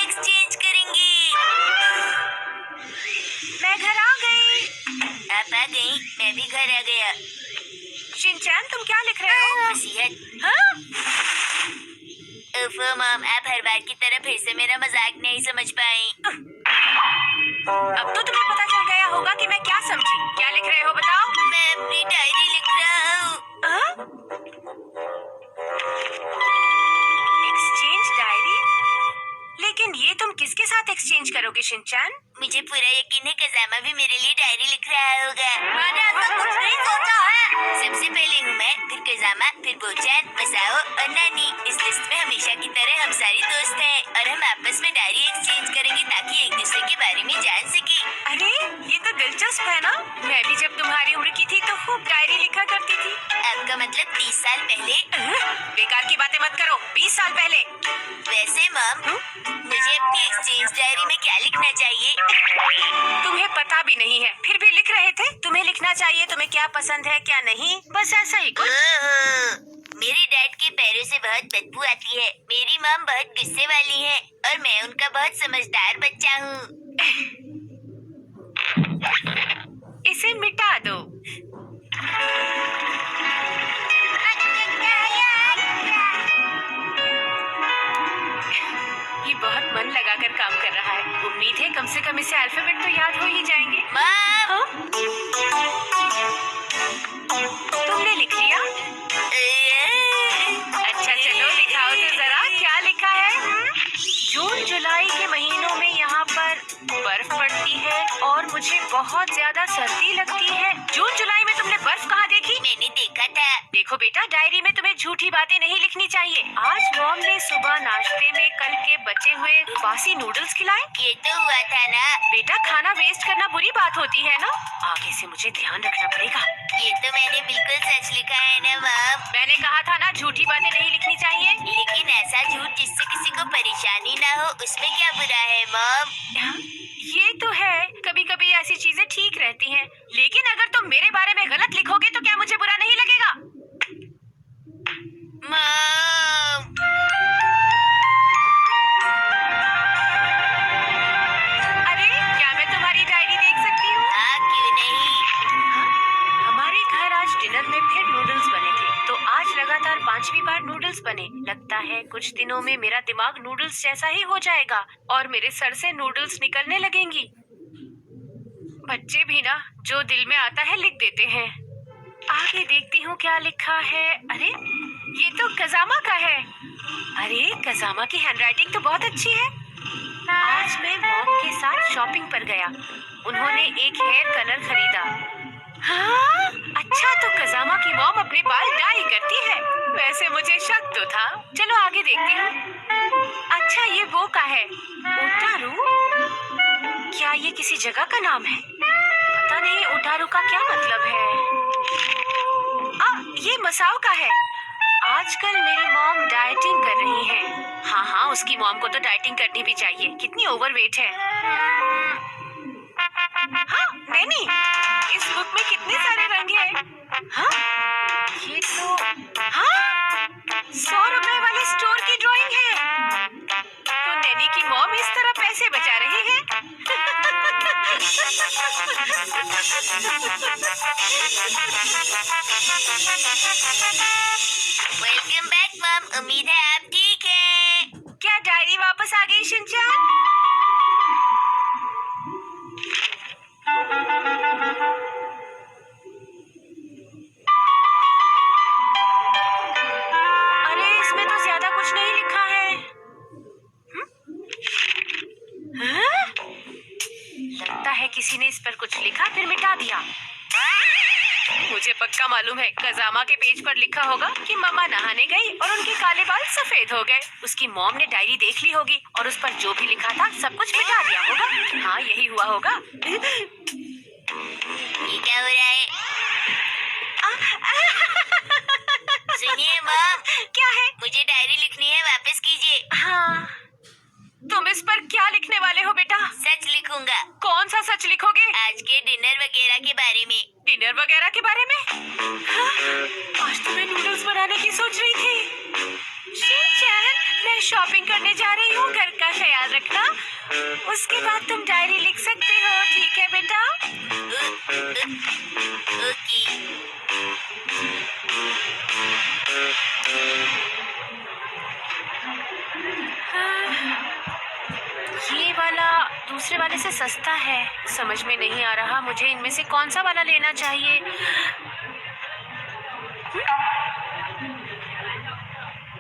Exchange करेंगे। मैं घर आ गई। आप आ गई, मैं भी घर आ गया। शिनचैन, तुम क्या लिख रहे हो? नसीहत। हाँ? ओफो मॉम, आप हर बार की तरह फिर से मेरा मजाक नहीं समझ पाई। अब तो तुम्हें पता चल गया होगा कि मैं क्या समझी। क्या लिख रहे हो बताओ? मैं अपनी डायरी लिख रहा हूँ। Exchange diary? लेकिन ये तुम किसके साथ एक्सचेंज करोगे शिनचैन? मुझे पूरा यकीन है कज़ामा भी मेरे लिए डायरी लिख रहा होगा। मैंने ऐसा कुछ नहीं सोचा है। सबसे पहले हूँ मैं, फिर कज़ामा, फिर बोचान, मसाओ और नानी। इस लिस्ट में हमेशा की तरह हम सारे दोस्त हैं और हम आपस में डायरी एक्सचेंज करेंगे ताकि एक दूसरे के बारे में जान सके। अरे ये तो दिलचस्प है ना। मैं भी जब तुम्हारी उम्र की थी तो खूब डायरी लिखा करती थी। आपका मतलब 30 साल पहले? बेकार की बातें मत करो। 20 साल पहले। वैसे मॉम, मुझे अपनी एक्सचेंज डायरी में क्या लिखना चाहिए? तुम्हें पता भी नहीं है, फिर भी लिख रहे थे। तुम्हें लिखना चाहिए तुम्हें क्या पसंद है क्या नहीं, बस ऐसा ही कुछ। मेरे डैड के पैरों से बहुत बदबू आती है। मेरी मॉम बहुत गुस्से वाली है और मैं उनका बहुत समझदार बच्चा हूँ। इसे मिटा दो। ये बहुत मन लगाकर काम कर रहा है। उम्मीद है कम से कम इसे अल्फाबेट तो याद हो ही जाएंगे। मॉम! हाँ? तुमने लिख लिया? अच्छा चलो दिखाओ तो जरा क्या लिखा है। जून जुलाई के महीनों में यहाँ पर बर्फ पड़ती है और मुझे बहुत ज्यादा सर्दी लगती है। जून जुलाई में तुमने बर्फ कहाँ देखी? मैंने देखा था। देखो बेटा, डायरी में तुम्हें झूठी बातें नहीं लिखनी चाहिए। आज मॉम ने सुबह नाश्ते में कल के बचे हुए बासी नूडल्स खिलाए। ये तो हुआ था ना। बेटा, खाना वेस्ट करना बुरी बात होती है ना। आगे से मुझे ध्यान रखना पड़ेगा। ये तो मैंने बिल्कुल सच लिखा है ना मॉम। मैंने कहा था ना झूठी बातें नहीं लिखनी चाहिए। लेकिन ऐसा झूठ जिससे किसी को परेशानी ना हो, उसमें क्या बुरा है मॉम? ये तो है, कभी कभी ऐसी चीजें ठीक रहती हैं। लेकिन अगर तुम मेरे बारे में गलत लिखोगे तो क्या मुझे बुरा नहीं लगेगा? मॉम! अरे क्या मैं तुम्हारी डायरी देख सकती हूँ? हाँ, क्यों नहीं? हमारे घर आज डिनर में फिर नूडल्स बने थे, तो आज लगातार 5वीं बार नूडल्स बने। लगता है कुछ दिनों में मेरा दिमाग नूडल्स जैसा ही हो जाएगा और मेरे सर से नूडल्स निकलने लगेंगी। बच्चे भी ना जो दिल में आता है लिख देते हैं। आगे देखती हूँ क्या लिखा है। अरे ये तो कज़ामा का है। अरे कज़ामा की हैंडराइटिंग तो बहुत अच्छी है। आज मैं मॉम के साथ शॉपिंग पर गया। उन्होंने एक हेयर कलर खरीदा। हाँ, अच्छा तो कज़ामा की मॉम अपने बाल डाई करती है। वैसे मुझे शक तो था। चलो आगे देखती हूँ। अच्छा ये वो का है, ओटारू। क्या ये किसी जगह का नाम है? पता नहीं ओटारू का क्या मतलब है। ये मसाओ का है। आजकल मेरी मॉम डाइटिंग कर रही है। हाँ हाँ, उसकी मॉम को तो डाइटिंग करनी भी चाहिए। कितनी ओवरवेट है। हाँ नैनी, इस बुक में कितने सारे रंग हैं। हाँ ये तो, हाँ 100 रुपए वाले स्टोर की ड्राइंग है। तो नैनी की मॉम इस तरह पैसे बचा रही है। वेलकम बैक मॉम, उम्मीद है आप ठीक है। क्या डायरी वापस आ गई शिनचैन? अरे इसमें तो ज्यादा कुछ नहीं लिखा है। हाँ? लगता है किसी ने इस पर कुछ लिखा फिर मिटा दिया। मुझे पक्का मालूम है कज़ामा के पेज पर लिखा होगा कि मम्मा नहाने गई और उनके काले बाल सफेद हो गए। उसकी मॉम ने डायरी देख ली होगी और उस पर जो भी लिखा था सब कुछ मिटा दिया होगा। हाँ यही हुआ होगा। ये क्या हो रहा है? सुनिए मॉम, क्या है? मुझे डायरी लिखनी है, वापस कीजिए। हाँ, तुम इस पर क्या लिखने वाले हो बेटा? सच लिखूंगा। कौन सा सच लिखोगे? आज के डिनर वगैरह के बारे में। डिनर वगैरह के बारे में? हाँ, आज तो मैं नूडल्स बनाने की सोच रही थी। शिनचैन, मैं शॉपिंग करने जा रही हूँ, घर का ख्याल रखना। उसके बाद तुम डायरी लिख सकते हो, ठीक है बेटा? ओके। ये वाला दूसरे वाले से सस्ता है। समझ में नहीं आ रहा मुझे इनमें से कौन सा वाला लेना चाहिए।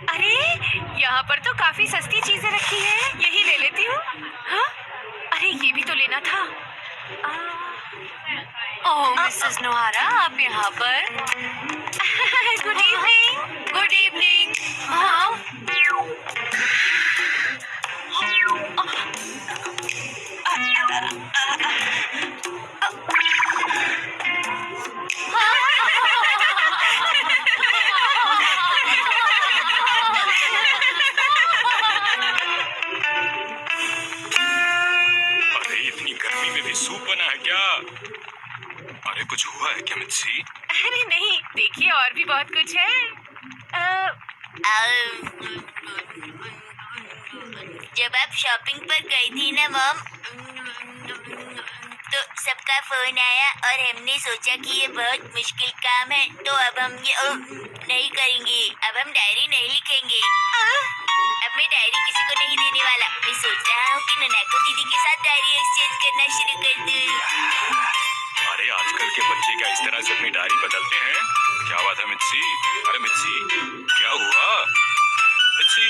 अरे यहाँ पर तो काफी सस्ती चीजें रखी है, यही ले लेती हूँ। हाँ? अरे ये भी तो लेना था। ओह मिसेस नोहारा, आप यहाँ पर? Good evening. Good evening. हाँ, अरे इतनी गर्मी में भी सूप बना है क्या? अरे कुछ हुआ है क्या मित्सी? अरे नहीं, देखिए और भी बहुत कुछ है। जब आप शॉपिंग पर गई थी ना मॉम, तो सबका फोन आया और हमने सोचा कि ये बहुत मुश्किल काम है, तो अब हम ये नहीं करेंगे। अब हम डायरी नहीं लिखेंगे। अब मैं डायरी किसी को नहीं देने वाला। मैं सोच रहा हूँ कि ननाको दीदी के साथ डायरी एक्सचेंज करना शुरू कर दूँ। अरे आजकल के बच्चे क्या इस तरह से अपनी डायरी बदलते हैं? क्या बात है मित्सी? अरे मित्सी, क्या हुआ मित्सी?